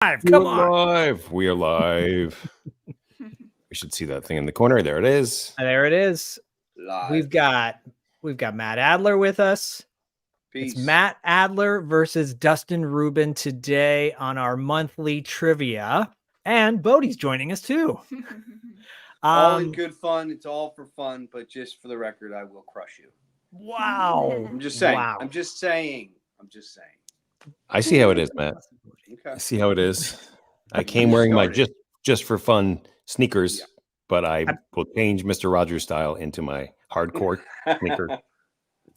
Come on. Live. We are live. We should see that thing in the corner. There it is. There it is. Live. We've got Matt Adler with us. Peace. It's Matt Adler versus Dustin Rubin today on our monthly trivia. And Bodie's joining us too. All in good fun. It's all for fun, but just for the record, I will crush you. Wow. I'm just saying. Wow. I'm just saying. I see how it is, Matt. Okay. I see how it is. I came wearing my just for fun sneakers, but I will change Mr. Rogers style into my hardcore sneaker.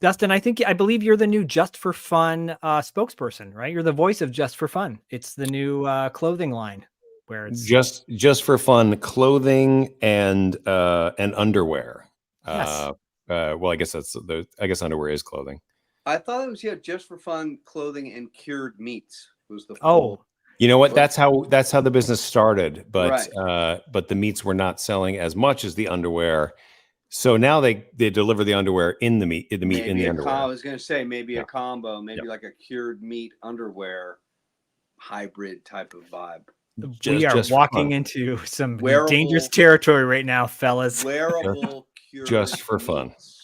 Dustin, I believe you're the new Just for Fun spokesperson, right? You're the voice of Just for Fun. It's the new clothing line where it's just for fun clothing and underwear. Yes. Well, I guess underwear is clothing. I thought it was just for fun clothing and cured meats was the You know what? That's how the business started, but Right. But the meats were not selling as much as the underwear. So now they deliver the underwear in the meat, in the underwear. I was going to say maybe a combo, maybe like a cured meat underwear hybrid type of vibe. We are walking into some dangerous territory right now, fellas. Wearable cured just for fun. Meats.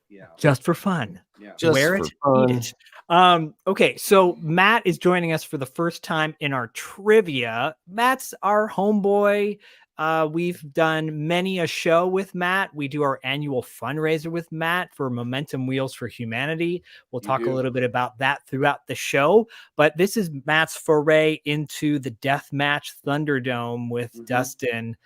Yeah. Just for fun. Yeah. Just wear it, eat it. Okay, so Matt is joining us for the first time in our trivia. Matt's our homeboy. We've done many a show with Matt. We do our annual fundraiser with Matt for Momentum Wheels for Humanity. We'll talk a little bit about that throughout the show. But this is Matt's foray into the Deathmatch Thunderdome with Dustin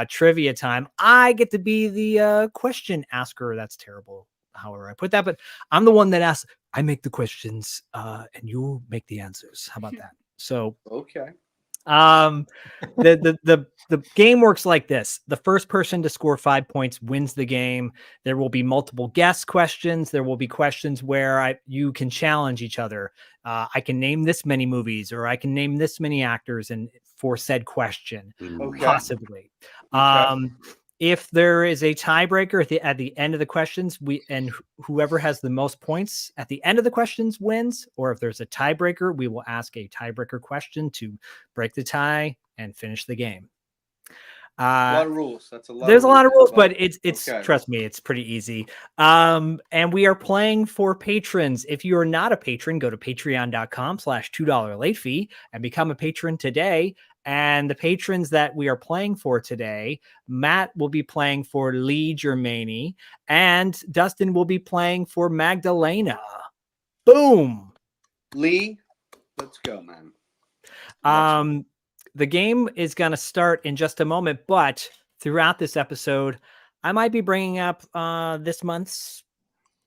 trivia time. I get to be the question asker. That's terrible, however I put that. But I'm the one that asks. I make the questions and you make the answers. How about that? So okay. The game works like this. The first person to score 5 points wins the game. There will be multiple guess questions. There will be questions where you can challenge each other. I can name this many movies, or I can name this many actors, and for said question, possibly. If there is a tiebreaker at the end of the questions, whoever has the most points at the end of the questions wins. Or if there's a tiebreaker, we will ask a tiebreaker question to break the tie and finish the game. A lot of rules. That's a lot. There's a lot of rules, but it's trust me, it's pretty easy. And we are playing for patrons. If you are not a patron, go to patreon.com/$2 late fee and become a patron today. And the patrons that we are playing for today, Matt will be playing for Lee Germani, and Dustin will be playing for Magdalena. Boom. Lee, let's go, man. The game is going to start in just a moment, but throughout this episode, I might be bringing up this month's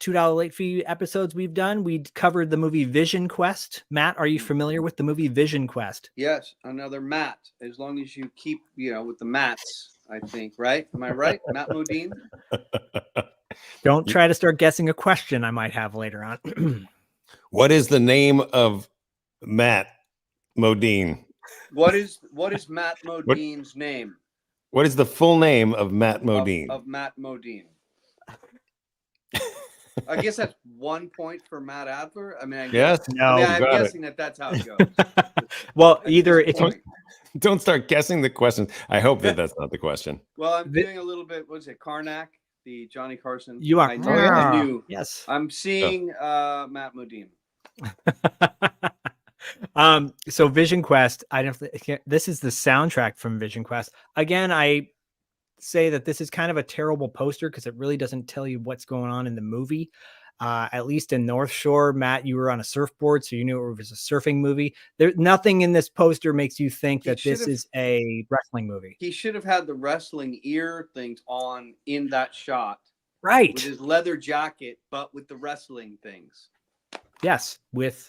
$2 late fee episodes we've done. We covered the movie Vision Quest. Matt, are you familiar with the movie Vision Quest? Yes, another Matt. As long as you keep, with the Matts, I think, right? Am I right? Matt Modine? Don't try to start guessing a question I might have later on. What is the name of Matt Modine? What is Matt Modine's name? What is the full name of Matt Modine? Of Matt Modine. I guess that's 1 point for Matt Adler. I mean, I'm guessing that's how it goes. Well, either if don't start guessing the questions. I hope that's not the question. Well, I'm doing a little bit. What is it? Karnak, the Johnny Carson. You are. I knew. Yes. I'm seeing Matt Modine. So Vision Quest. This is the soundtrack from Vision Quest. Again, I say that this is kind of a terrible poster because it really doesn't tell you what's going on in the movie. At least in North Shore, Matt, you were on a surfboard, so you knew it was a surfing movie. There's nothing in this poster makes you think that this is a wrestling movie. He should have had the wrestling ear things on in that shot, right? With his leather jacket, but with the wrestling things. Yes, and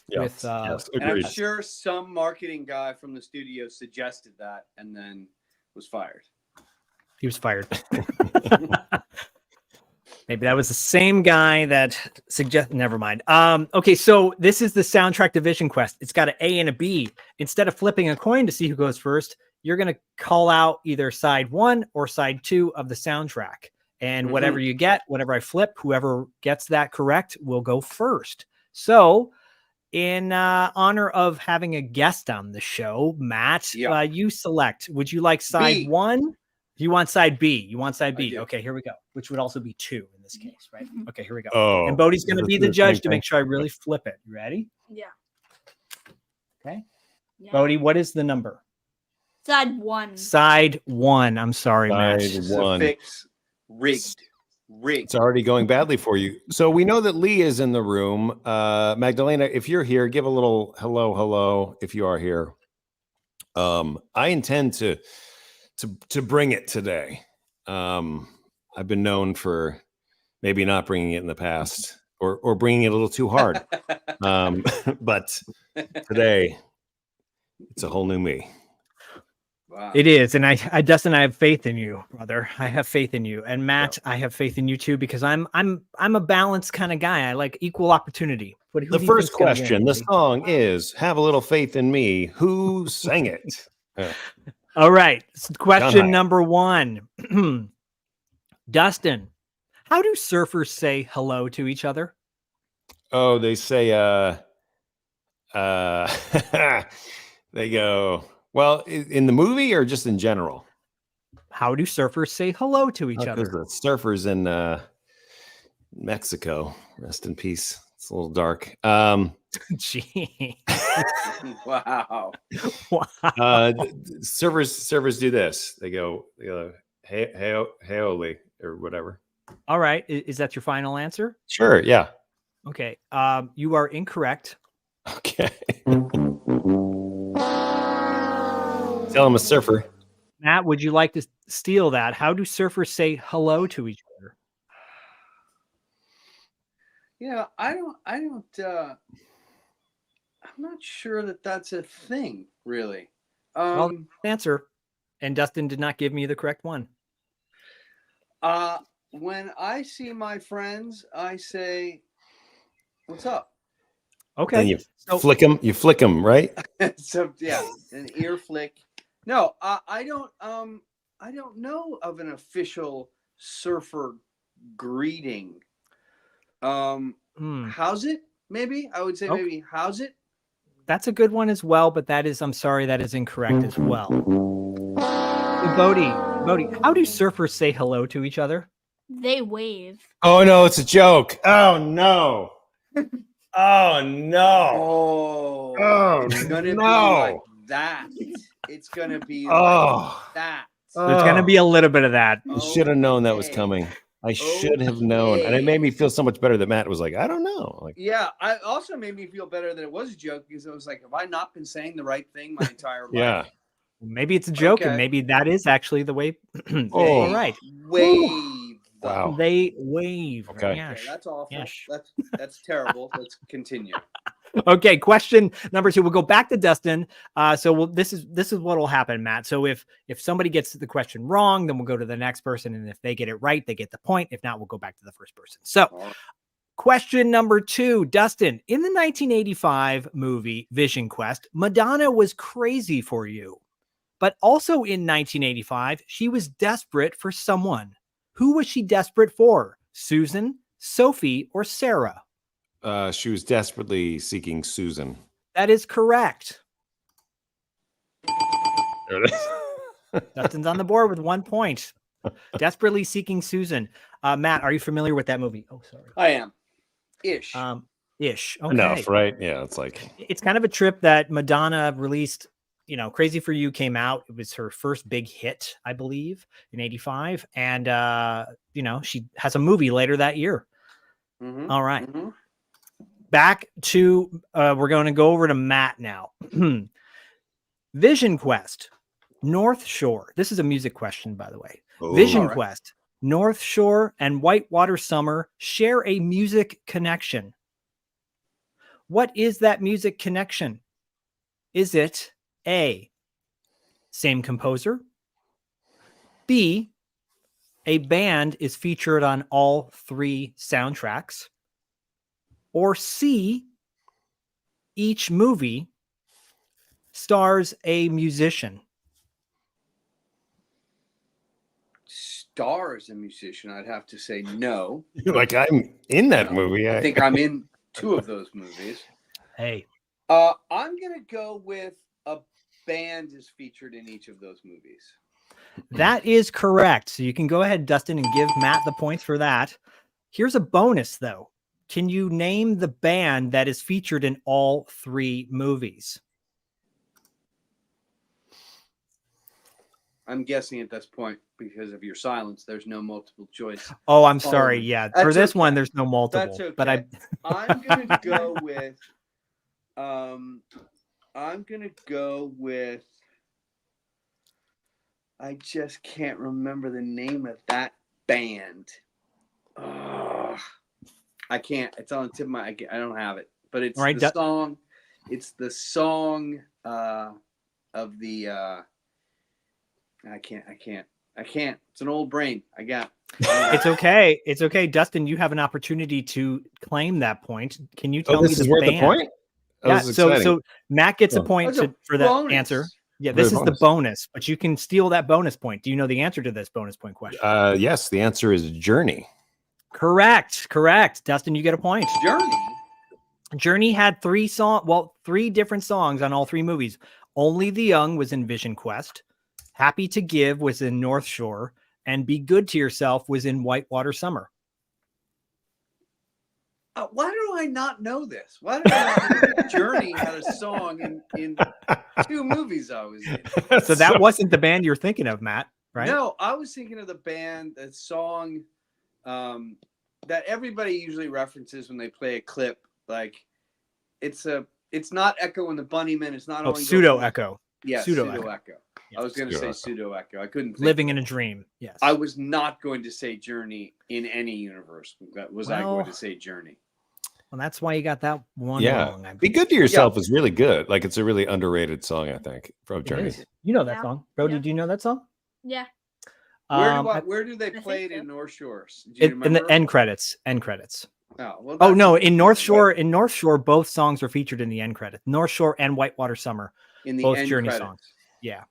I'm sure some marketing guy from the studio suggested that and then was fired. He was fired. Maybe that was the same guy that suggested. Never mind. Okay, so this is the soundtrack to Vision Quest. It's got an A and a B. Instead of flipping a coin to see who goes first, you're going to call out either side 1 or side 2 of the soundtrack. And whatever you get, whatever I flip, whoever gets that correct will go first. So in honor of having a guest on the show, Matt, you select. Would you like side B. 1? You want side B. You want side B. do. Okay, here we go. Which would also be 2 in this case, right? Okay, here we go. Oh, and Bodie's going to be the judge to thing. make sure I really flip it. You ready? Yeah. Okay. Yeah. Bodie, what is the number? Side 1. Side 1. I'm sorry, Matt. Side 1. Fix. Rigged. It's already going badly for you. So we know that Lee is in the room. Magdalena, if you're here, give a little hello if you are here. I intend to bring it today. I've been known for maybe not bringing it in the past or bringing it a little too hard. But today it's a whole new me. Wow. It is, and I Dustin, I have faith in you, brother. I have faith in you, and Matt, I have faith in you too, because I'm a balanced kind of guy. I like equal opportunity. The first question, the song is "Have a Little Faith in Me." Who sang it? All right, question number 1, Dustin. How do surfers say hello to each other? Oh, they say they go. Well, in the movie or just in general? How do surfers say hello to each other? The surfers in Mexico. Rest in peace. It's a little dark. Gee. Wow. Surfers do this. They go, hey, Oli, or whatever. All right. Is that your final answer? Sure. Yeah. Okay. You are incorrect. Okay. Tell him a surfer. Matt, would you like to steal that? How do surfers say hello to each other? Yeah, I'm not sure that that's a thing, really. Well, answer. And Dustin did not give me the correct one. When I see my friends, I say, "What's up?" Okay. And you flick them. You flick them, right? So yeah, an ear flick. No, I don't know of an official surfer greeting. How's it? Maybe I would say maybe how's it? That's a good one as well, but I'm sorry, that is incorrect as well. Bodie, how do surfers say hello to each other? They wave. Oh no, it's a joke. Oh no. Oh no. Oh, it's gonna be like that. It's gonna be like that. There's gonna be a little bit of that. I should have known that was coming. I should have known, and it made me feel so much better that Matt was like, I don't know. Like, yeah, I also made me feel better that it was a joke, because I was like, have I not been saying the right thing my entire life? Yeah. Maybe it's a joke, and maybe that is actually the way. All right. Wave. Wow. They wave. Okay. Okay, that's awful. Yes. That's terrible. Let's continue. Okay, question number 2. We'll go back to Dustin. This is what will happen, Matt. So if somebody gets the question wrong, then we'll go to the next person, and if they get it right, they get the point. If not, we'll go back to the first person. So, question number 2, Dustin. In the 1985 movie Vision Quest, Madonna was crazy for you, but also in 1985, she was desperate for someone. Who was she desperate for? Susan, Sophie, or Sarah? She was desperately seeking Susan. That is correct. Dustin's on the board with 1 point. Desperately seeking Susan. Matt, are you familiar with that movie? Oh, sorry. I am. Ish. Ish. Okay. Enough, right? Yeah, it's like it's kind of a trip that Madonna released. You know, Crazy for You came out. It was her first big hit, I believe, in 85. And, she has a movie later that year. Mm-hmm. All right. Mm-hmm. Back to, we're going to go over to Matt now. Vision Quest, North Shore. This is a music question, by the way. Vision Quest, North Shore, and Whitewater Summer share a music connection. What is that music connection? Is it A, same composer? B, a band is featured on all 3 soundtracks? Or C, each movie stars a musician? Stars a musician? I'd have to say no. Like I'm in that movie. I think I'm in 2 of those movies. Hey, I'm gonna go with a band is featured in each of those movies. That is correct. So you can go ahead, Dustin, and give Matt the points for that. Here's a bonus, though. Can you name the band that is featured in all 3 movies? I'm guessing at this point because of your silence, there's no multiple choice. Oh, I'm sorry. Yeah, for this one, there's no multiple. That's okay. But I'm gonna go with. I'm gonna go with. I just can't remember the name of that band. I can't. It's on the tip of my. I don't have it, but it's right, the song. It's the song of the. I can't. It's an old brain. I got. It's okay. It's okay, Dustin. You have an opportunity to claim that point. Can you tell me this the is worth band? the point? Oh, Yeah. this is So exciting. Matt gets a point for that bonus. answer. Yeah, For this the is the bonus, but you can steal that bonus point. Do you know the answer to this bonus point question? Yes, the answer is Journey. Correct. Dustin, you get a point. Journey had 3 different songs on all 3 movies. Only the Young was in Vision Quest. Happy to Give was in North Shore, and Be Good to Yourself was in Whitewater Summer. Why do I not know this? Why do I not know Journey had a song in 2 movies I was in? So that wasn't the band you're thinking of, Matt, right? No, I was thinking of the band, the song that everybody usually references when they play a clip. Like it's not Echo and the Bunnymen. It's not Pseudo Echo. Yeah, Pseudo Echo. Yeah. I was going to say Pseudo Echo. I couldn't. Living in a Dream. Yes. I was not going to say Journey in any universe. I going to say Journey? Well, that's why you got that one wrong. Be Good to Yourself is really good. Like it's a really underrated song, I think, from Journey. You know that song. Brody, do you know that song? Yeah. Where do they play it in North Shores? In the end credits. Oh, well, no, in North Shore, both songs are featured in the end credits. North Shore and Whitewater Summer, in the both end Journey credits. songs. Yeah.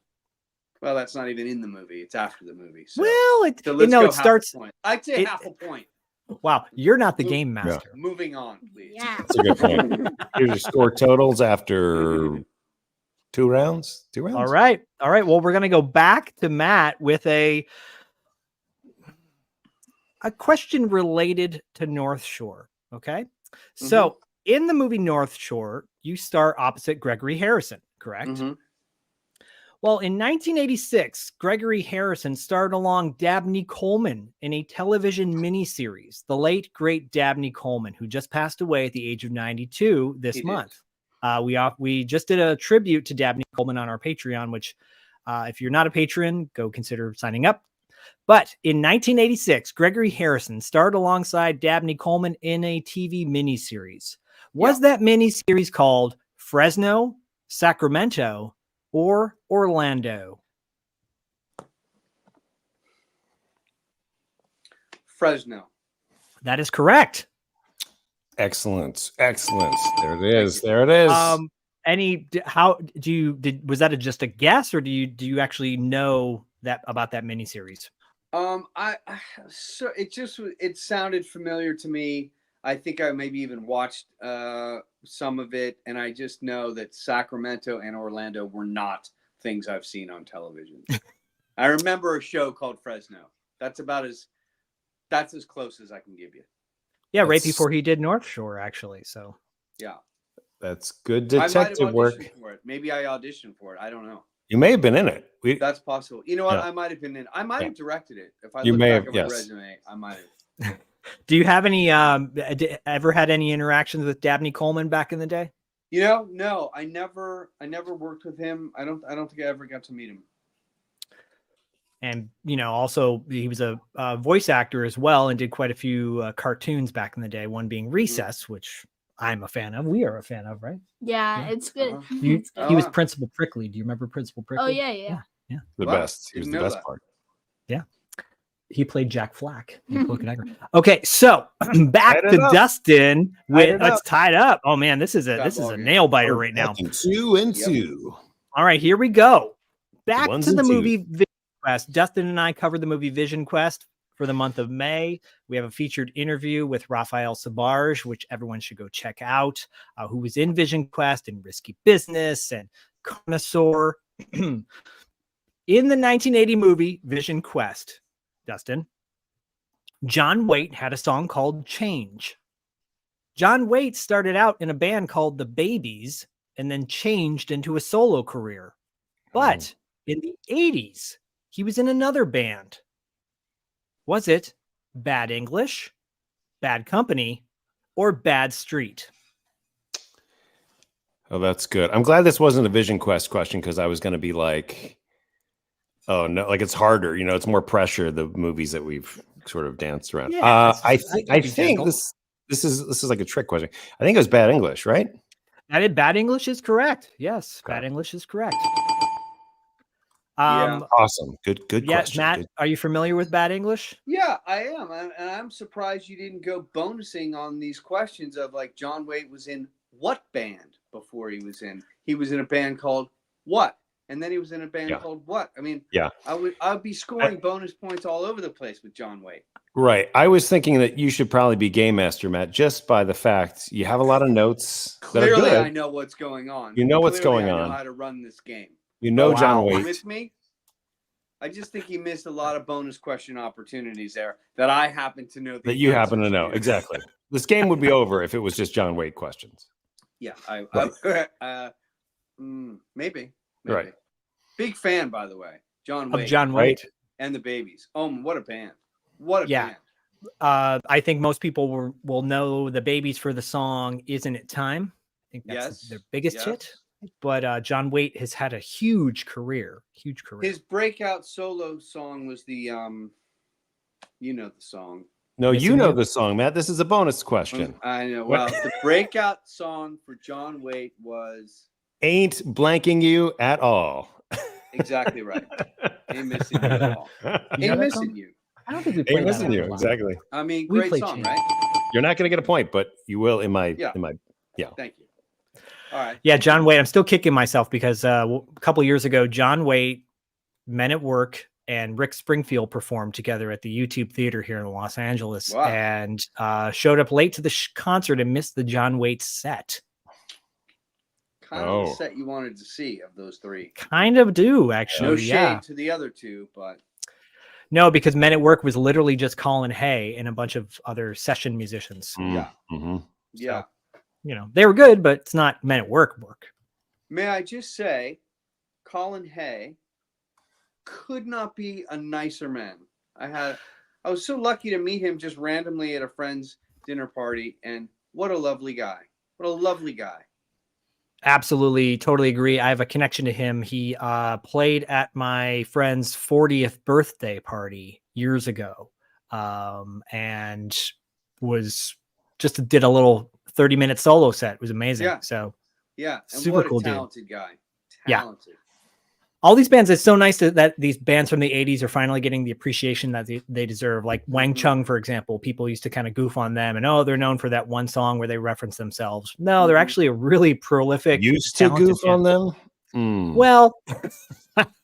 Well, that's not even in the movie. It's after the movie. So. Well, it starts. I'd say half a point. Wow, you're not the game master. Yeah. Moving on, please. Yeah. That's a good point. Here's your score totals after 2 rounds. 2 rounds. All right. Well, we're gonna go back to Matt with a question related to North Shore. Okay. So in the movie North Shore, you star opposite Gregory Harrison, correct? Well, in 1986, Gregory Harrison starred along Dabney Coleman in a television miniseries, the late, great Dabney Coleman, who just passed away at the age of 92 this month. We just did a tribute to Dabney Coleman on our Patreon, which if you're not a patron, go consider signing up. But in 1986, Gregory Harrison starred alongside Dabney Coleman in a TV miniseries. Was that miniseries called Fresno, Sacramento, or Orlando? Fresno. That is correct. Excellent. There it is. Was that just a guess, or do you actually know that about that miniseries? It sounded familiar to me. I think I maybe even watched some of it, and I just know that Sacramento and Orlando were not things I've seen on television. I remember a show called Fresno. That's as close as I can give you. Yeah, right before he did North Shore, actually. So yeah, that's good detective work. For it. Maybe I auditioned for it. I don't know. You may have been in it. That's possible. You know what? I might have been in. I might have directed it. If I look back at my resume, I might have. Do you have any ever had any interactions with Dabney Coleman back in the day? No, I never worked with him. I don't think I ever got to meet him. And also he was a voice actor as well, and did quite a few cartoons back in the day. One being Recess, which I'm a fan of. We are a fan of, right? Yeah, it's good. He was Principal Prickly. Do you remember Principal Prickly? Oh yeah. The best. He was the best part. Yeah. He played Jack Flack. Okay, so back to Dustin. It's tied up. Oh man, this is a nail biter right now. 2-2. All right, here we go. Back to the movie Vision Quest. Dustin and I covered the movie Vision Quest for the month of May. We have a featured interview with Raphael Sabarge, which everyone should go check out, who was in Vision Quest and Risky Business and Connoisseur. In the 1980 movie Vision Quest, Dustin, John Waite had a song called Change. John Waite started out in a band called The Babies and then changed into a solo career. But in the 80s, he was in another band. Was it Bad English, Bad Company, or Bad Street? Oh, that's good. I'm glad this wasn't a Vision Quest question because I was going to be like, oh no, like it's harder. You know, it's more pressure. The movies that we've sort of danced around. Yeah, I think this is like a trick question. I think it was Bad English, right? Bad English is correct. Yes, Bad English is correct. Awesome. Good yeah, question. Matt, are you familiar with Bad English? Yeah, I am. And I'm surprised you didn't go bonusing on these questions of like John Waite was in what band before he was in a band called what? And then he was in a band called what? I mean, I'd be scoring bonus points all over the place with John Waite. Right. I was thinking that you should probably be game master, Matt, just by the fact you have a lot of notes. Clearly, that are good. I know what's going on. You know what's Clearly, going I on. know how to run this game. You know John Waite. With me? I just think he missed a lot of bonus question opportunities there that I happen to know. That you happen to know. Exactly. This game would be over if it was just John Waite questions. Yeah. Maybe. Right. Big fan, by the way. John Waite. Of John Waite. And the Babies. Oh, what a band. What a band. I think most people will know the Babies for the song Isn't It Time? I think that's their biggest hit. But John Waite has had a huge career. His breakout solo song was the, you know the song. No, you know the song, Matt. This is a bonus question. I know. Well, the breakout song for John Waite was Ain't Blanking You at All. Exactly right. Ain't Missing You at All. Ain't Missing You. I don't think we played Ain't Missing You. Exactly. I mean, great song, right? You're not going to get a point, but you will in my. Thank you. All right. Yeah, John Waite. I'm still kicking myself because a couple of years ago, John Waite, Men at Work, and Rick Springfield performed together at the YouTube Theater here in Los Angeles, and showed up late to the concert and missed the John Waite set. Kind of the set you wanted to see of those three. Kind of do, actually. No shade to the other two, but no, because Men at Work was literally just Colin Hay and a bunch of other session musicians. Yeah. So, you know, they were good, but it's not Men at Work. May I just say, Colin Hay could not be a nicer man. I was so lucky to meet him just randomly at a friend's dinner party, and what a lovely guy. What a lovely guy. Absolutely, totally agree. I have a connection to him. He played at my friend's 40th birthday party years ago, and did a little 30-minute solo set. It was amazing. Yeah. So and super what a cool talented dude. Guy. Talented. Yeah. All these bands, it's so nice that these bands from the 80s are finally getting the appreciation that they deserve. Like Wang Chung, for example, people used to kind of goof on them and, they're known for that one song where they reference themselves. No, they're actually a really prolific. Used to goof on them? Well,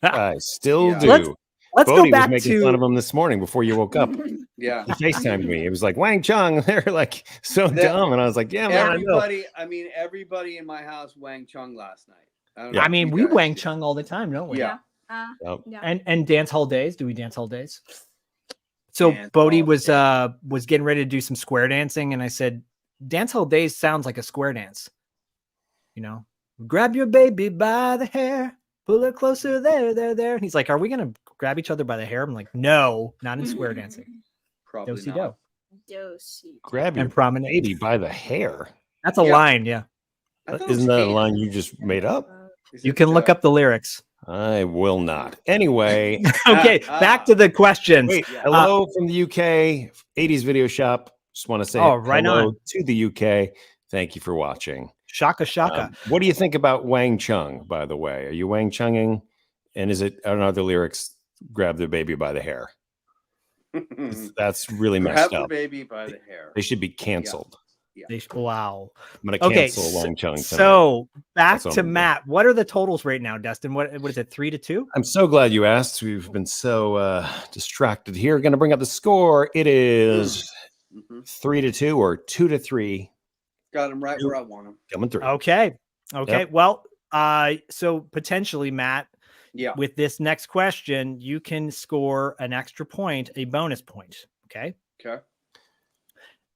I still do. Let's Bodie go back was making fun of them this morning before you woke up. Yeah. He FaceTimed me. It was like, Wang Chung. They're like so dumb. And I was like, yeah, man, everybody in my house Wang Chung last night. I mean, we Wang Chung all the time, don't we? Yeah. And dance hall days. Do we dance hall days? So Bodie was getting ready to do some square dancing, and I said, dance hall days sounds like a square dance. You know, grab your baby by the hair, pull her closer, there. And he's like, are we gonna grab each other by the hair? I'm like, no, not in square dancing. Probably Do-si-do. Grab your baby by the hair. That's a line, yeah. Isn't that a line you just made up? You can look up the lyrics. I will not. Anyway. Okay, back to the questions. Wait, hello from the UK, 80s Video Shop. Just want to say hello to the UK. Thank you for watching. Shaka. What do you think about Wang Chung, by the way? Are you Wang Chunging? And are the lyrics grab the baby by the hair? That's really messed up. Grab the baby by the hair. They should be canceled. Wow. I'm going to Okay. cancel Long Chung tonight. So back That's what to I'm gonna do. Matt. What are the totals right now, Dustin? What is it? 3-2? I'm so glad you asked. We've been so distracted here. Going to bring up the score. It is 3-2 or 2-3. Got him right where I want him. Coming through. Okay. Yep. Well, so potentially, Matt, Yeah. with this next question, you can score an extra point, a bonus point. Okay. Okay.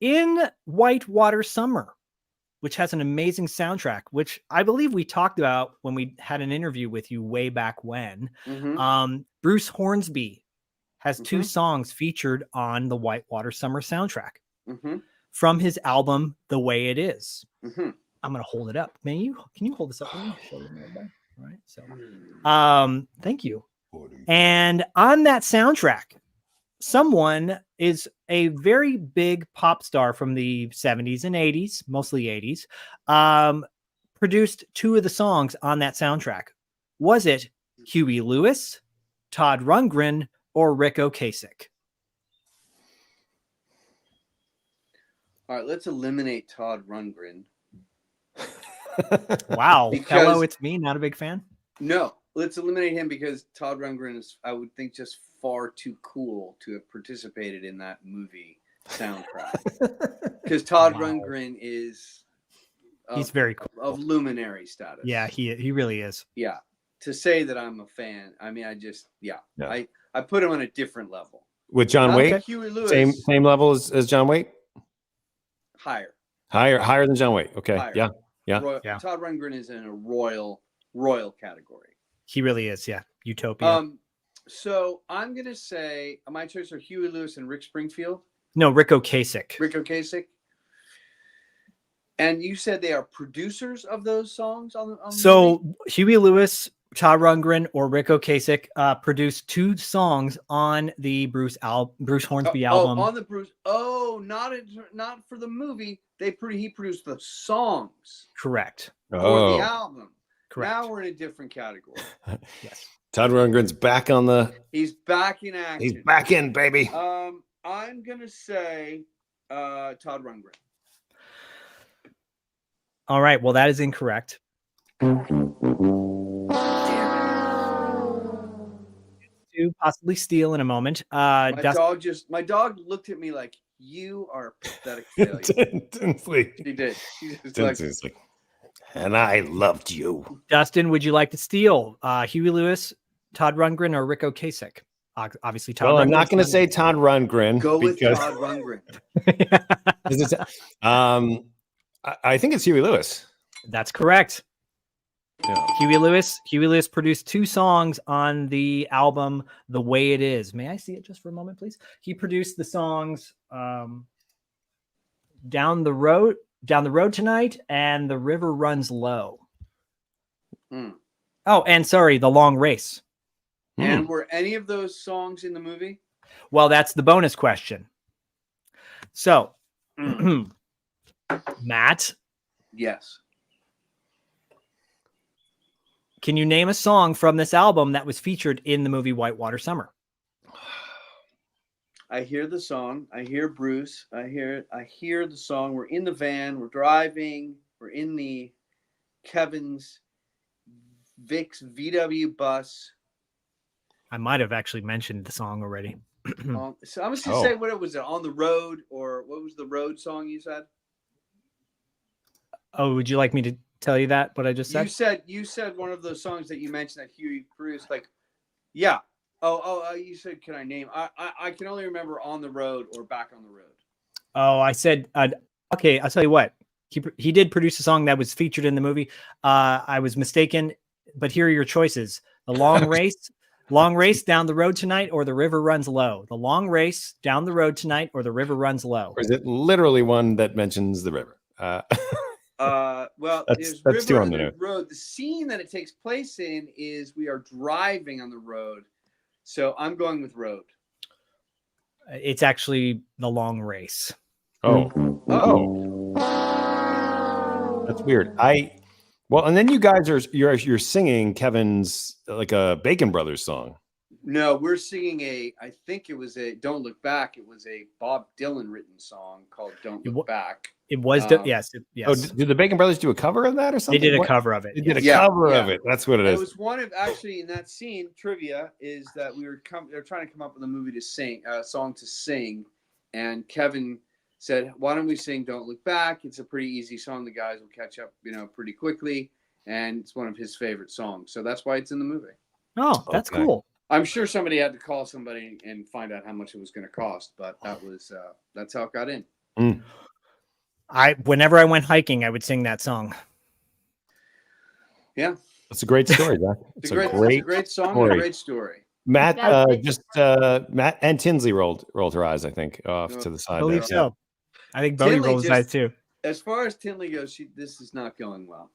In Whitewater Summer, which has an amazing soundtrack, which I believe we talked about when we had an interview with you way back when. Bruce Hornsby has 2 songs featured on the Whitewater Summer soundtrack from his album The Way It Is. I'm gonna hold it up. Can you hold this up for me? Show them everybody. All right. So thank you. And on that soundtrack, someone is a very big pop star from the 70s and 80s, mostly 80s, produced 2 of the songs on that soundtrack. Was it Huey Lewis, Todd Rundgren, or Rick Ocasek? All right, let's eliminate Todd Rundgren. Wow. Because- Hello, it's me. Not a big fan. No, let's eliminate him because Todd Rundgren is, I would think, just far too cool to have participated in that movie soundtrack. Because Todd Rundgren is he's very cool. of luminary status. Yeah, he really is. Yeah. To say that I'm a fan, I mean, I put him on a different level. With John Not Waite, Huey Lewis, same level as John Waite. Higher than John Waite. Okay, Higher. yeah. Yeah. Todd Rundgren is in a royal category. He really is. Yeah, Utopia. So I'm gonna say my choice are Huey Lewis and Rick Springfield. No, Rick Ocasek. Rick Ocasek. And you said they are producers of those songs on the So movie? Huey Lewis, Todd Rundgren, or Rick Ocasek produced 2 songs on the Bruce Hornsby album. on the Bruce. Oh, not for the movie. He produced the songs Correct. for Oh, the album. Correct. Now we're in a different category. Yes. Todd Rundgren's back on the. He's back in action. He's back in, baby. I'm gonna say Todd Rundgren. All right. Well, that is incorrect. To possibly steal in a moment. My dog looked at me like, you are a pathetic failure. Intensely. She did. She just like, Intensely. And I loved you. Dustin, would you like to steal Huey Lewis, Todd Rundgren, or Rick Ocasek? Obviously, Todd. Well, I'm Rundgren's not going to say Todd Rundgren. go with because- Todd Rundgren. I think it's Huey Lewis. That's correct. Yeah. Huey Lewis produced 2 songs on the album The Way It Is. May I see it just for a moment, please? He produced the songs Down the Road Tonight and The River Runs Low. Oh, and sorry, The Long Race. And were any of those songs in the movie? Well, that's the bonus question. So, Matt, Yes. can you name a song from this album that was featured in the movie Whitewater Summer? I hear the song. I hear Bruce. I hear the song. We're in the van. We're driving. We're in the Kevin's Vic's VW bus. I might have actually mentioned the song already. So I was going to say, what was it? On the Road, or what was the road song you said? Oh, would you like me to tell you that, what I just said? You said one of those songs that you mentioned that Huey produced, like, yeah. You said, can I name? I can only remember On the Road or Back on the Road. Oh, I said, okay, I'll tell you what. He did produce a song that was featured in the movie. I was mistaken, but here are your choices. The Long Race, Down the Road Tonight, or The River Runs Low. The Long Race, Down the Road Tonight, or The River Runs Low. Or is it literally one that mentions the river? Well, that's River 2 on and the the note. Road. The scene that it takes place in is we are driving on the road. So I'm going with Road. It's actually The Long Race. Oh, that's weird. And then you guys you're singing Kevin's like a Bacon Brothers song. No, we're singing I think it was a Don't Look Back. It was a Bob Dylan written song called Don't Look Back. It was, yes. Oh, did the Bacon Brothers do a cover of that or They something? did a cover of it. They did a yes. cover of it. That's what it It is. was one of, actually, in that scene, trivia is that they're trying to come up with a movie to sing, a song to sing. And Kevin said, why don't we sing Don't Look Back? It's a pretty easy song. The guys will catch up, pretty quickly. And it's one of his favorite songs. So that's why it's in the movie. Oh, that's cool. I'm sure somebody had to call somebody and find out how much it was going to cost, but that's how it got in. Mm. Whenever I went hiking, I would sing that song. Yeah, it's a great story, Zach. It's a great song and a great story. Matt, Matt and Tinsley rolled her eyes, I think, off to the side. I believe so. I think Bodie rolled his eyes too. As far as Tinley goes, this is not going well.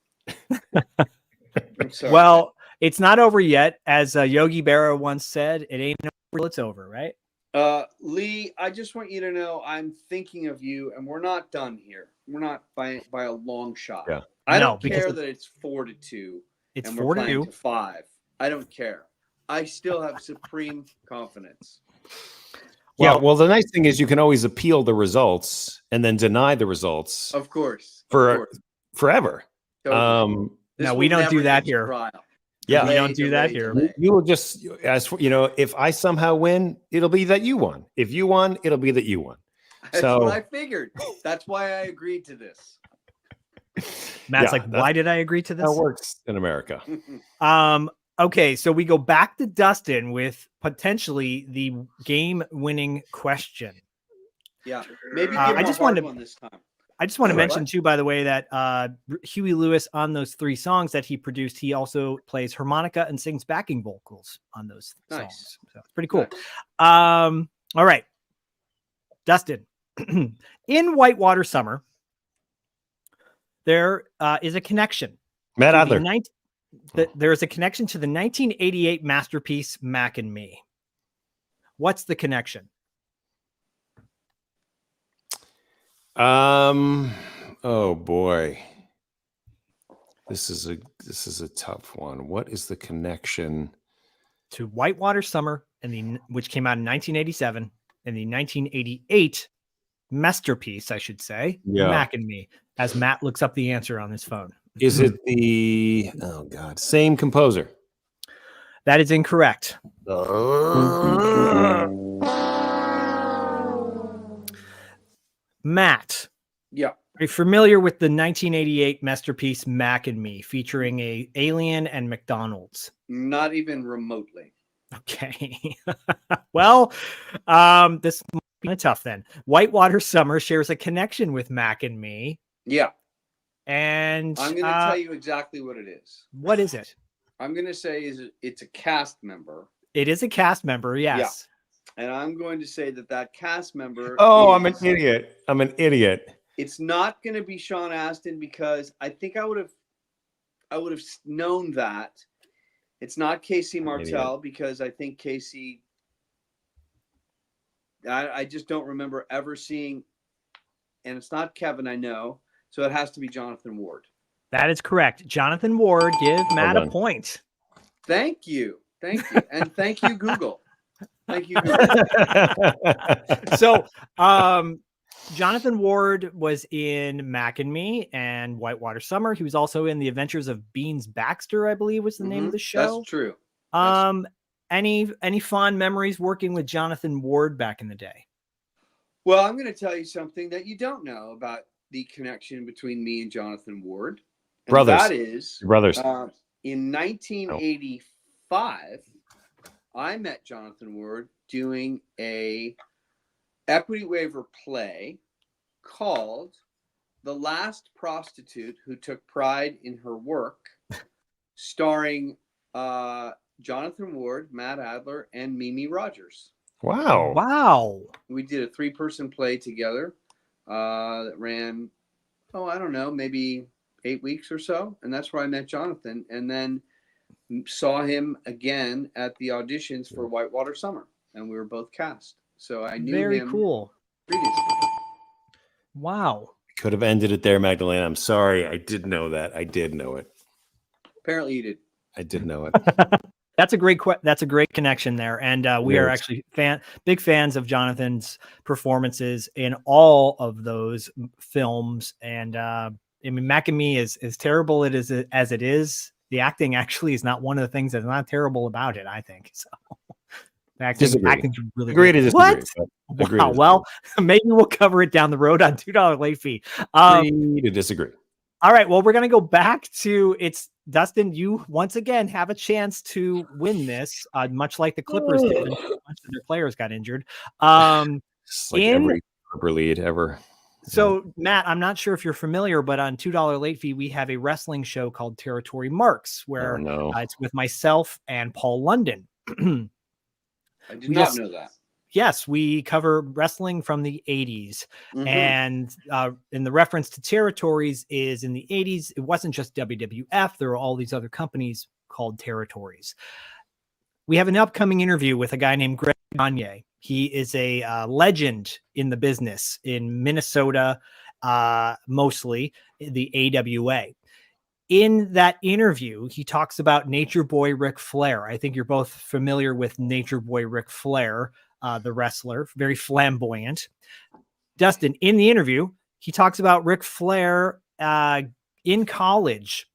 I'm sorry. Well, it's not over yet. As Yogi Berra once said, it ain't over till it's over, right? Lee, I just want you to know I'm thinking of you, and we're not done here. We're not by a long shot. Yeah. I don't care that it's 4-2. It's and we're 4-2 playing to 5. I don't care. I still have supreme confidence. Well, the nice thing is you can always appeal the results and then deny the results. Of course. Forever. Totally. No, we don't do that here. Yeah, we don't do that here. You will just, if I somehow win, it'll be that you won. If you won, it'll be that you won. That's what I figured. That's why I agreed to this. Matt's why did I agree to this? That works in America. Okay, so we go back to Dustin with potentially the game-winning question. Yeah, maybe I just wanted one this time. I just want to mention too, by the way, that Huey Lewis on those 3 songs that he produced, he also plays harmonica and sings backing vocals on those songs. So it's pretty cool. Nice. All right, Dustin, in Whitewater Summer, there is a connection. Matt Adler. There is a connection to the 1988 masterpiece Mac and Me. What's the connection? Oh boy, this is a tough one. What is the connection to Whitewater Summer which came out in 1987 and the 1988 masterpiece, I should say, Mac and Me, as Matt looks up the answer on his phone? Is it the same composer? That is incorrect. Matt. Yeah. Are you familiar with the 1988 masterpiece Mac and Me, featuring a alien and McDonald's? Not even remotely. Okay. Well, this might be tough then. Whitewater Summer shares a connection with Mac and Me. Yeah. And I'm going to tell you exactly what it is. What is it? I'm going to say it's a cast member. It is a cast member, yes. Yeah. And I'm going to say that cast member. I'm an idiot. It's not going to be Sean Astin because I think I would have known that. It's not Casey Martell because I think Casey. I just don't remember ever seeing, and it's not Kevin. I know, so it has to be Jonathan Ward. That is correct. Jonathan Ward. Give Matt a point. Thank you, and thank you, Google. Thank you. So, Jonathan Ward was in Mac and Me and Whitewater Summer. He was also in The Adventures of Beans Baxter, I believe was the name of the show. That's true. Any fond memories working with Jonathan Ward back in the day? Well, I'm going to tell you something that you don't know about the connection between me and Jonathan Ward. And brothers. That is brothers. In 1985. I met Jonathan Ward doing a equity waiver play called The Last Prostitute Who Took Pride in Her Work, starring Jonathan Ward, Matt Adler, and Mimi Rogers. Wow. We did a 3-person play together that ran, I don't know, maybe 8 weeks or so. And that's where I met Jonathan. And then saw him again at the auditions for Whitewater Summer, and we were both cast. So I knew Very him cool. previously. Wow. Could have ended it there, Magdalena. I'm sorry. I did know that. I did know it. Apparently you did. I did know it. That's a great connection there, and we are actually big fans of Jonathan's performances in all of those films. And I mean, Mac and Me is terrible as it is. The acting actually is not one of the things that's not terrible about it, I think. So acting's really agree to disagree. What? Wow. Well, maybe we'll cover it down the road on $2 late fee. Agree to disagree. All right. Well, we're going to go back to Dustin. You once again have a chance to win this, much like the Clippers did when a bunch of their players got injured. It's like every Clipper lead ever. So, Matt, I'm not sure if you're familiar, but on $2 late fee, we have a wrestling show called Territory Marks, where it's with myself and Paul London. I did not know that. Yes, we cover wrestling from the 80s. And in the reference to territories is in the 80s, it wasn't just WWF. There were all these other companies called territories. We have an upcoming interview with a guy named Greg Gagne. He is a legend in the business in Minnesota, mostly the AWA. In that interview, he talks about Nature Boy Ric Flair. I think you're both familiar with Nature Boy Ric Flair, the wrestler, very flamboyant. Dustin, in the interview, he talks about Ric Flair in college,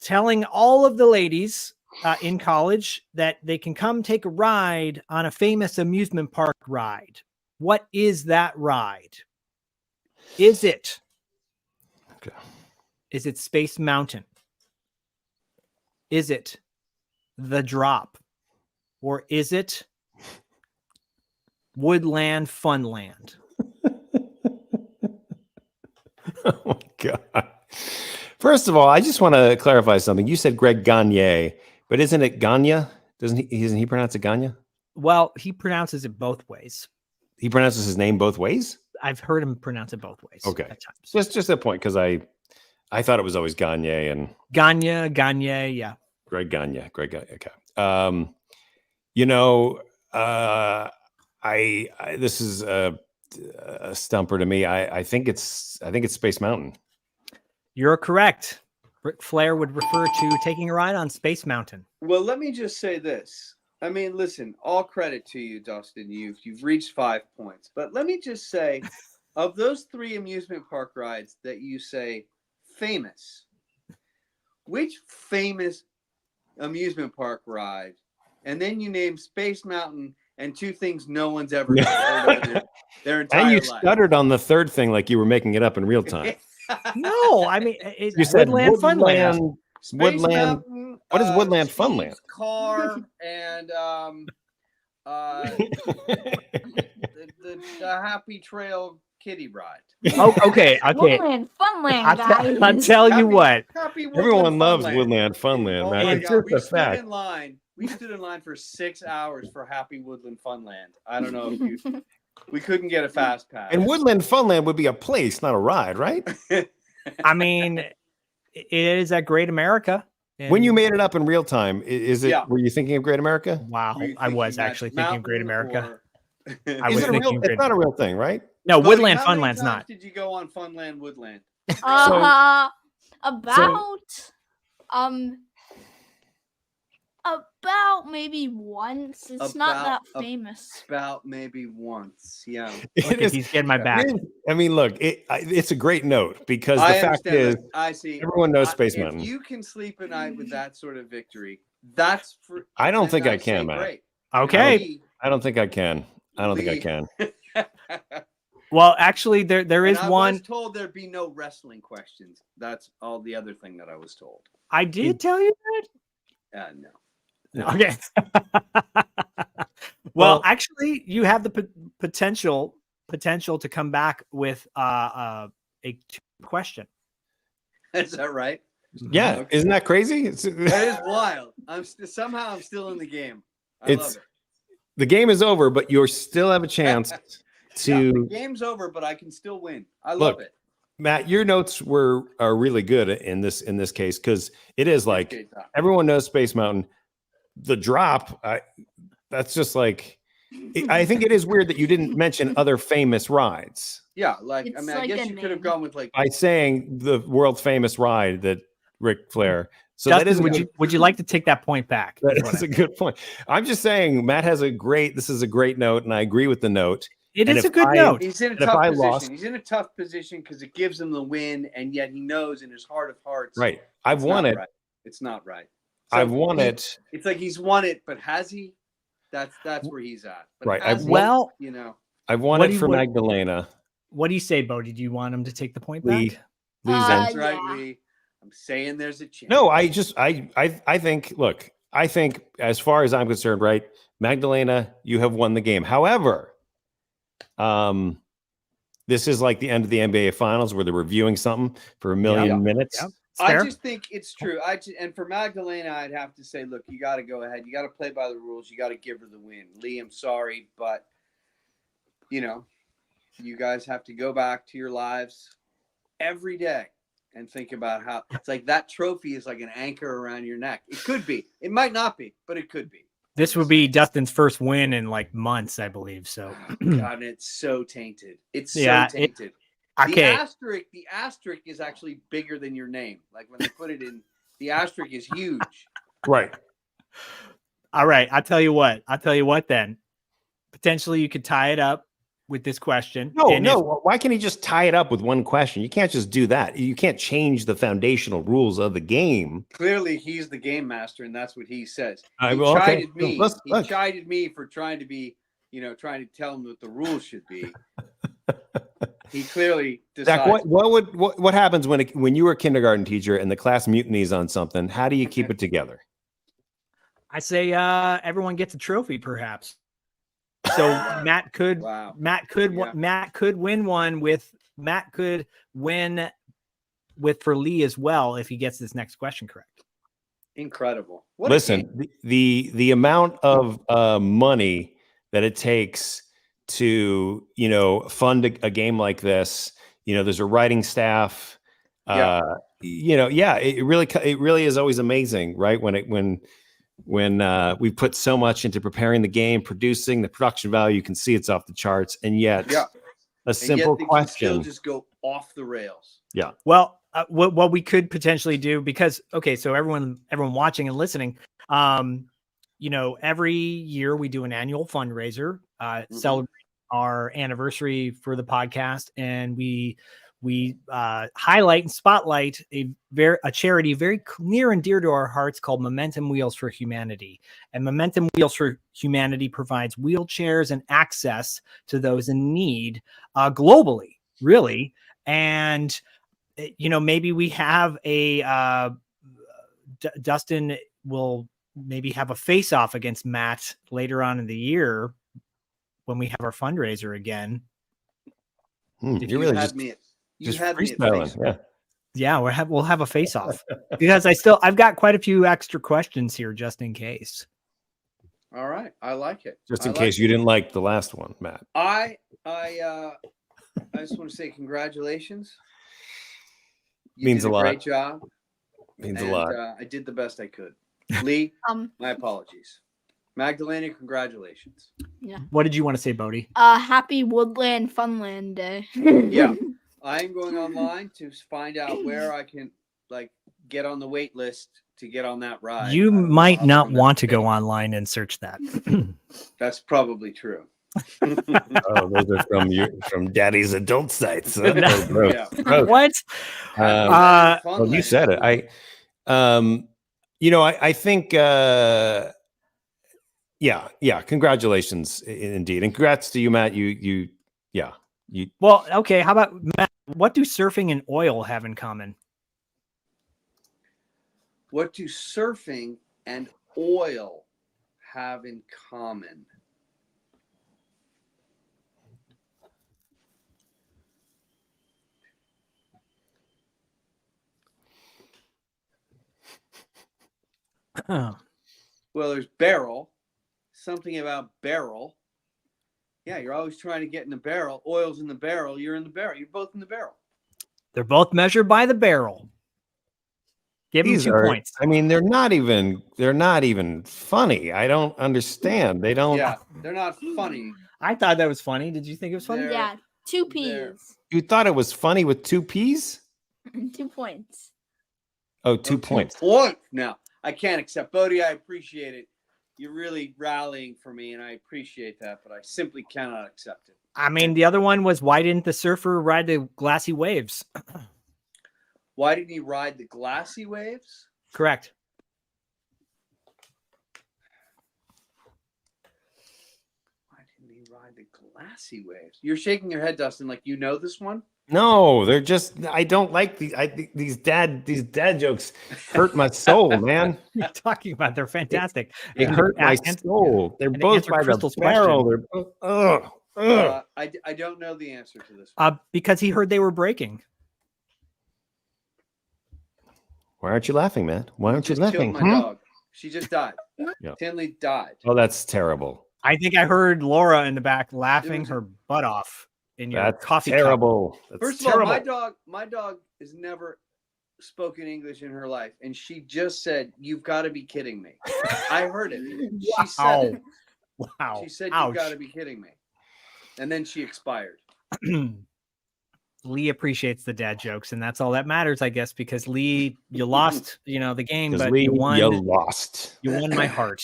telling all of the ladies in college that they can come take a ride on a famous amusement park ride. What is that ride? Is it? Okay. Is it Space Mountain? Is it The Drop? Or is it Woodland Funland? Oh my God. First of all, I just want to clarify something. You said Greg Gagne, but isn't it Gagne? Isn't he pronounce it Gagne? Well, he pronounces it both ways. He pronounces his name both ways? I've heard him pronounce it both ways. Okay. At times. Just that point, because I thought it was always Gagne and Gagne, yeah. Greg Gagne. Okay. This is a stumper to me. I think it's Space Mountain. You're correct. Ric Flair would refer to taking a ride on Space Mountain. Well, let me just say this. I mean, listen, all credit to you, Dustin. You've reached 5 points. But let me just say, of those 3 amusement park rides that you say famous, which famous amusement park ride? And then you name Space Mountain and 2 things no one's ever heard of their entire life. And you life. stuttered on the third thing like you were making it up in real time. No, I mean, you said Woodland Funland. Woodland. Mountain, what is Woodland Steve's Funland? Car and the Happy Trail Kitty Ride. Oh, okay. Woodland Funland, guys. I'll tell you what. Everyone loves Woodland Funland, Oh man. my It's God. just a fact. We stood in line for 6 hours for Happy Woodland Funland. I don't know if we couldn't get a fast pass. And Woodland Funland would be a place, not a ride, right? I mean, it is at Great America. When you made it up in real time, is it? Yeah. Were you thinking of Great America? Wow, I was actually thinking of Great America. I Is was it a real? thinking It's not a real thing, right? No, Buddy, Woodland how many Funland's times not. Did you go on Funland Woodland? About maybe once. It's not that famous. About maybe once, yeah. Look, he's getting my back. I mean, look, it's a great note because the fact is, I see. everyone knows Space Mountain. If you can sleep at night with that sort of victory, that's for. I don't think I say can, Matt. great. Okay. I don't think I can. I don't think I can. Well, actually, there is I one. was told there'd be no wrestling questions. That's all the other thing that I was told. I did tell you No. that. Okay. Well, actually, you have the potential to come back with a question. Is that right? Yeah, Okay. Isn't that crazy? That is wild. Somehow I'm still in the game. I love it. The game is over, but you still have a chance to. The game's over, but I can still win. I love it. Matt, your notes are really good in this case because it is like everyone knows Space Mountain. The Drop, that's just like. I think it is weird that you didn't mention other famous rides. Yeah, I It's guess like you a could have name. gone with like By saying the world famous ride that Ric Flair. So Justin, that is would you like to take that point back? That is a good point. I'm just saying, Matt has this is a great note, and I agree with the note. It and is a good note. He's in a tough position. He's in a tough position because it gives him the win, and yet he knows in his heart of hearts, right? I've won it. Right. It's not right. So I've won it. It's like he's won it, but has he? That's where he's at. But right. I've won it for Magdalena. What do you say, Bo? Did you want him to take the point back? Lee's That's right, Lee. I'm saying there's a chance. No, I think, look, I think as far as I'm concerned, right, Magdalena, you have won the game. However, this is like the end of the NBA Finals where they're reviewing something for 1 million minutes. Yep. I just think it's true. And for Magdalena, I'd have to say, look, you got to go ahead. You got to play by the rules. You got to give her the win. Lee, I'm sorry, but you guys have to go back to your lives every day and think about how it's like that trophy is like an anchor around your neck. It could be. It might not be, but it could be. This would be Dustin's first win in like months, I believe. So, God, it's so tainted. It's so tainted. Okay. The asterisk is actually bigger than your name. Like when they put it in, the asterisk is huge. Right. All right. I'll tell you what then. Potentially you could tie it up with this question. No. Why can't he just tie it up with one question? You can't just do that. You can't change the foundational rules of the game. Clearly, he's the game master, and that's what he says. He chided me. He chided me for trying to be, trying to tell him what the rules should be. He clearly decides. Zach, what happens when you were a kindergarten teacher and the class mutinies on something? How do you keep it together? I say everyone gets a trophy, perhaps. So Matt could win for Lee as well if he gets this next question correct. Incredible. Listen, the amount of money that it takes to fund a game like this, there's a writing staff. It really is always amazing, right? When we put so much into preparing the game, producing the production value, you can see it's off the charts, and yet a simple question still just go off the rails. Yeah. Well, what we could potentially do, because so everyone watching and listening, every year we do an annual fundraiser, celebrate our anniversary for the podcast, and we highlight and spotlight a charity very near and dear to our hearts called Momentum Wheels for Humanity. And Momentum Wheels for Humanity provides wheelchairs and access to those in need globally, really. And maybe we have Dustin will maybe have a face-off against Matt later on in the year when we have our fundraiser again. You really had me. Just freestyling, yeah. We'll have a face-off because I've got quite a few extra questions here just in case. All right, I like it. Just in case you didn't like the last one, Matt. I just want to say congratulations. Means a lot. Great job. Means a lot. I did the best I could. Lee, my apologies. Magdalena, congratulations. Yeah. What did you want to say, Bodie? Happy Woodland Funland Day. Yeah. I'm going online to find out where I can get on the wait list to get on that ride. You might not want to go online and search that. That's probably true. Those are from Daddy's adult sites. What? Well, you said it. I think. Yeah. Congratulations, indeed, and congrats to you, Matt. Well, okay. How about Matt? What do surfing and oil have in common? What do surfing and oil have in common? Oh. Well, there's barrel. Something about barrel. Yeah, you're always trying to get in the barrel. Oil's in the barrel. You're in the barrel. You're both in the barrel. They're both measured by the barrel. Give them 2 points. I mean, they're not even funny. I don't understand. They don't. Yeah, they're not funny. I thought that was funny. Did you think it was funny? Yeah, 2 P's. You thought it was funny with 2 P's? 2 points. Oh, 2 points. 2 points. Now, I can't accept. Bodie, I appreciate it. You're really rallying for me, and I appreciate that, but I simply cannot accept it. I mean, the other one was, why didn't the surfer ride the glassy waves? Why didn't he ride the glassy waves? Correct. Why didn't he ride the glassy waves? You're shaking your head, Dustin, like you know this one? No, they're just. I don't like these dad jokes. Hurt my soul, man. What are you talking about? They're fantastic. It hurt my soul. They're and both answer by Crystal's the barrel. question. They're both. I don't know the answer to this one. Because he heard they were breaking. Why aren't you laughing, man? Why aren't you laughing? Killed my dog. She just died. Yeah. Tinley died. Oh, that's terrible. I think I heard Laura in the back laughing her butt off in your coffee terrible. cup. That's First of all, my dog has never spoken English in her life, and she just said, "You've got to be kidding me." I heard it. She said it. Wow. She said, Ouch. "You've got to be kidding me," and then she expired. Lee appreciates the dad jokes, and that's all that matters, I guess, because Lee, you lost, the game, but Lee, you won. You lost. You won my heart.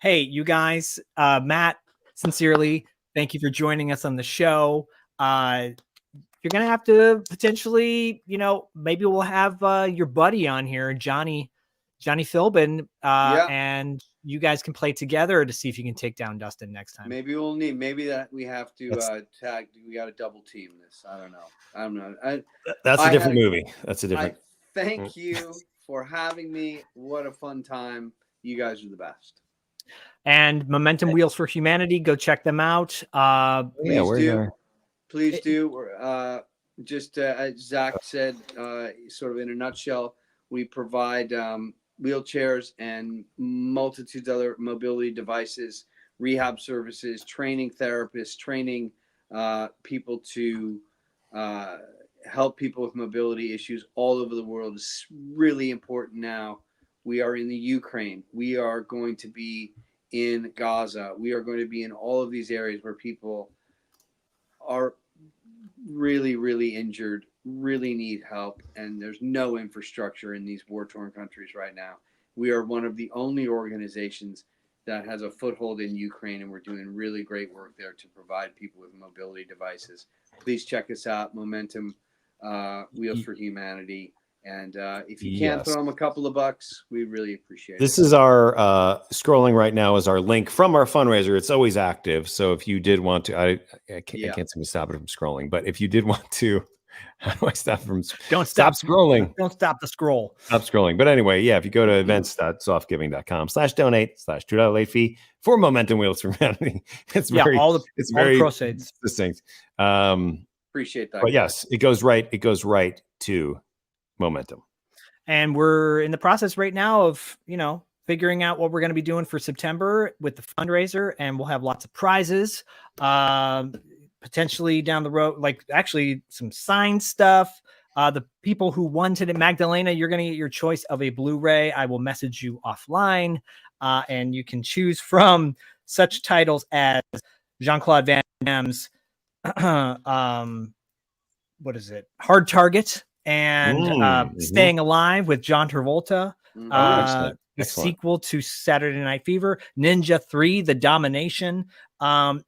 Hey, you guys, Matt, sincerely, thank you for joining us on the show. You're gonna have to potentially, maybe we'll have your buddy on here, Johnny Philbin, and you guys can play together to see if you can take down Dustin next time. Maybe that we have to tag. We got to double team this. I don't know. That's a different movie. That's a different. Thank you for having me. What a fun time. You guys are the best. And Momentum Wheels for Humanity, go check them out. Please do. Just as Zach said, sort of in a nutshell, we provide wheelchairs and multitudes of other mobility devices, rehab services, training therapists, training people to help people with mobility issues all over the world. It's really important now. We are in the Ukraine. We are going to be in Gaza. We are going to be in all of these areas where people are really, really injured, really need help, and there's no infrastructure in these war-torn countries right now. We are one of the only organizations that has a foothold in Ukraine, and we're doing really great work there to provide people with mobility devices. Please check us out, Momentum Wheels for Humanity. And if you can throw them a couple of bucks, we really appreciate it. This is our scrolling right now is our link from our fundraiser. It's always active. So if you did want to, I can't seem to stop it from scrolling. But if you did want to, how do I stop from? Don't stop scrolling. Don't stop the scroll. Stop scrolling. But anyway, if you go to events.softgiving.com/donate/$2 late fee for Momentum Wheels for Humanity. It's all the proceeds. Distinct. Appreciate that. But yes, it goes right to Momentum. And we're in the process right now of, figuring out what we're going to be doing for September with the fundraiser, and we'll have lots of prizes, potentially down the road, like actually some signed stuff. The people who won today, Magdalena, you're going to get your choice of a Blu-ray. I will message you offline, and you can choose from such titles as Jean-Claude Van Damme's, what is it? Hard Target. And Staying Alive with John Travolta, Excellent. the sequel to Saturday Night Fever, Ninja 3, The Domination, and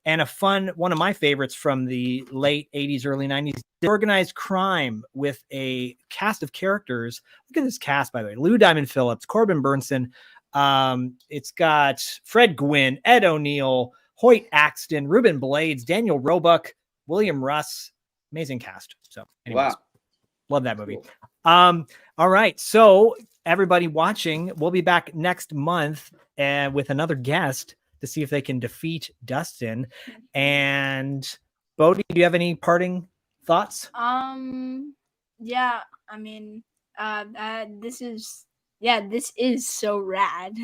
one of my favorites from the late 80s, early 90s, Organized Crime, with a cast of characters. Look at this cast, by the way. Lou Diamond Phillips, Corbin Burnson. It's got Fred Gwynn, Ed O'Neill, Hoyt Axton, Ruben Blades, Daniel Roebuck, William Russ. Amazing cast. So anyways. Wow. Love that movie. All right. So everybody watching, we'll be back next month with another guest to see if they can defeat Dustin. And Bodie, do you have any parting thoughts? Yeah, I mean, this is so rad.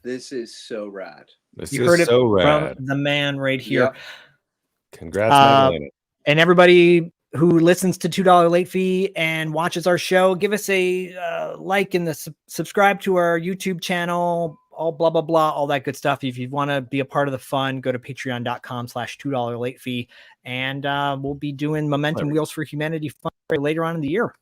This is so rad. You heard it from the man right here. Yep. Congrats, Magdalena. And everybody who listens to $2 late fee and watches our show, give us a like and subscribe to our YouTube channel, all blah, blah, blah, all that good stuff. If you want to be a part of the fun, go to patreon.com/$2 late fee. And we'll be doing Momentum Wheels for Humanity fun later on in the year.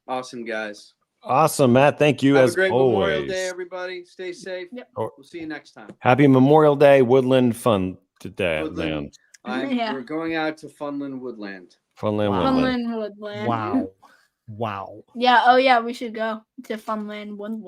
Awesome, guys. Awesome, Matt. Thank you Have as a great always. Memorial Day, everybody. Stay safe. Yep. We'll see you next time. Happy Memorial Day, Woodland Fun today. Woodland. Yeah. We're going out to Funland Woodland. Funland Wow. Woodland. Funland Woodland. Wow. Wow. Yeah. Oh yeah. We should go to Funland Woodland.